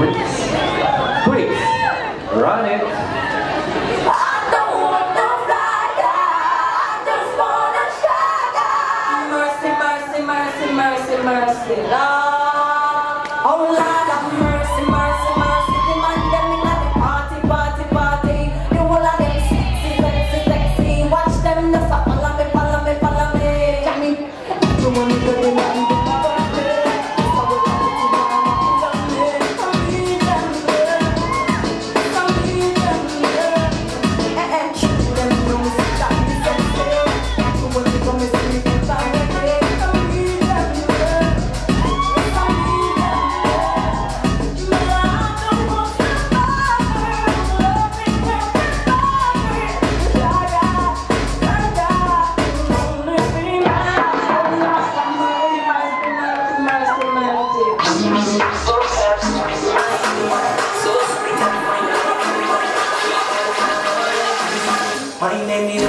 Quick, run it. Mercy, Lord. Oh Lord have mercy, mercy, mercy. The man them in the party, party, party. The whole of them sexy, sexy, sexy. Watch them the follow me, follow me, follow me. Jammy, you want me to be man? My name is